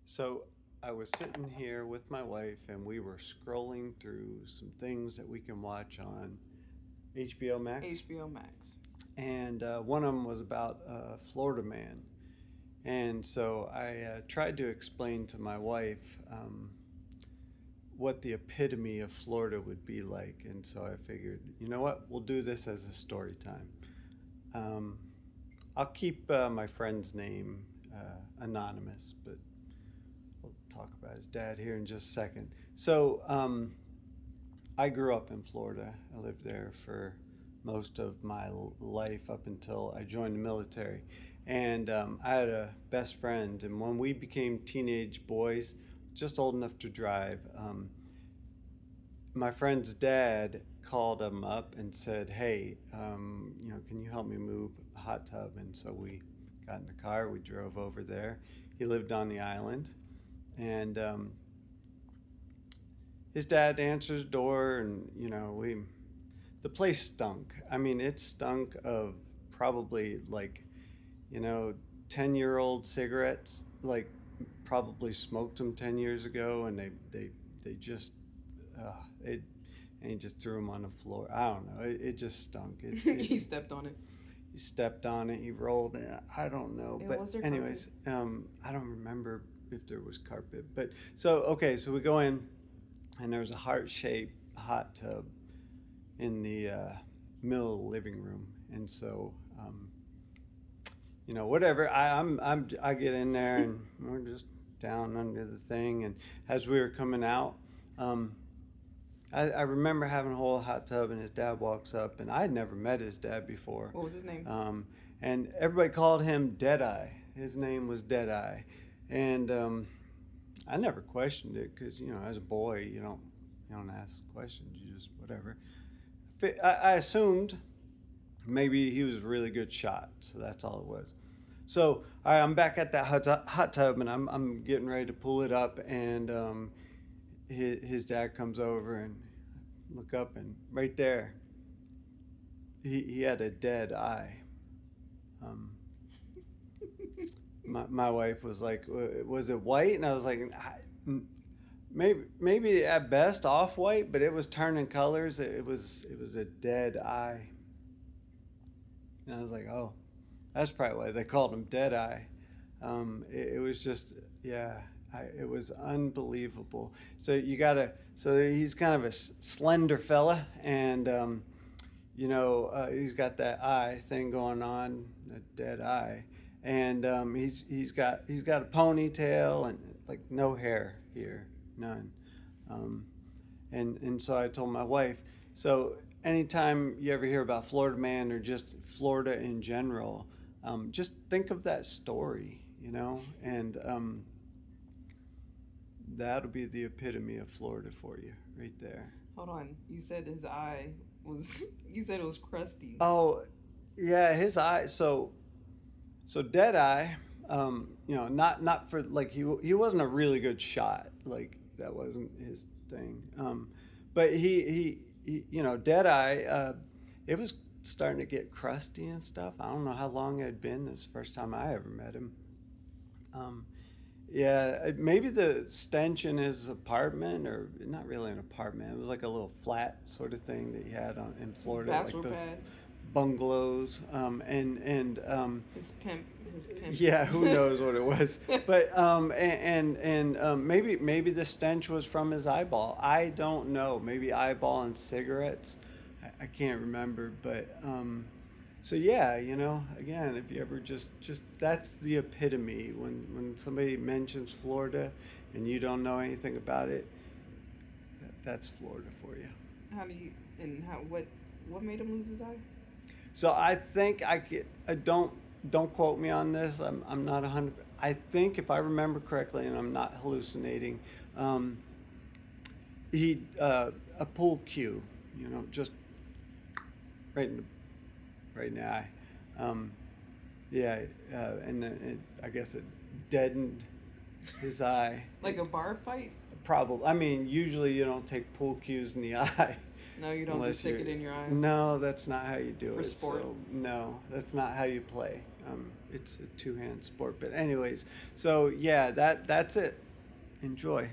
So I was sitting here with my wife, and we were scrolling through some things that we can watch on HBO Max. HBO Max. And one of them was about Florida Man. And so I tried to explain to my wife what the epitome of Florida would be like. And so I figured, you know what, we'll do this as a story time. Um, I'll keep my friend's name anonymous, but we'll talk about his dad here in just a second. So, I grew up in Florida. I lived there for most of my life up until I joined the military. And I had a best friend, and when we became teenage boys, just old enough to drive, my friend's dad called him up and said, "Hey, can you help me move a hot tub?" And so we got in the car, we drove over there. He lived on the island, and his dad answers the door, and the place stunk. I mean, it stunk of probably like, you know, 10-year-old cigarettes, like probably smoked them 10 years ago, and they just it and he just threw them on the floor. I don't know. It just stunk. He stepped on it. He stepped on it. He rolled it. I don't know. Yeah, But was there anyways, I don't remember if there was carpet. But so okay, so we go in, and there's a heart-shaped hot tub in the middle of the living room, and so whatever. I get in there, and we're just down under the thing, and as we were coming out, I remember having a whole hot tub, and his dad walks up, and I had never met his dad before. What was his name? And everybody called him Deadeye. His name was Deadeye, and I never questioned it because as a boy, you don't ask questions. You just whatever. I assumed maybe he was a really good shot, so that's all it was. So all right, I'm back at that hot tub, and I'm getting ready to pull it up, and his dad comes over and look up, and right there, he had a dead eye. Um, my wife was like, "Was it white?" And I was like, Maybe at best off white, but it was turning colors. It was a dead eye." And I was like, "Oh, that's probably why they called him Deadeye." It was just, yeah, it was unbelievable. So so he's kind of a slender fella, and he's got that eye thing going on, a dead eye, and he's got a ponytail and like no hair here, none. Um, and so I told my wife, so anytime you ever hear about Florida Man or just Florida in general, just think of that story, and that'll be the epitome of Florida for you right there. Hold on. You said his eye was. You said it was crusty. Oh, yeah, his eye. So Deadeye, not for like he wasn't a really good shot. Like that wasn't his thing. But Deadeye, it was starting to get crusty and stuff. I don't know how long it had been. This first time I ever met him. Um, yeah, maybe the stench in his apartment, or not really an apartment. It was like a little flat sort of thing that he had in His Florida, like bachelor the pad. bungalows, and His pimp. His pimp. yeah, who knows what it was, but maybe the stench was from his eyeball. I don't know. Maybe eyeball and cigarettes. I can't remember, but so yeah, again, if you ever just that's the epitome when somebody mentions Florida and you don't know anything about it. That's Florida for you. How do you and how what made him lose his eye? So I think don't quote me on this. I'm not 100. I think if I remember correctly, and I'm not hallucinating, he a pool cue, just right in the right in the eye. Um, yeah, and then I guess it deadened his eye. Like a bar fight? Probably. I mean, usually you don't take pool cues in the eye. No, you don't Unless just stick you're it in your eye. no, that's not how you do For it. sport. So no, that's not how you play. It's a two-hand sport. But anyways, so yeah, that's it. Enjoy.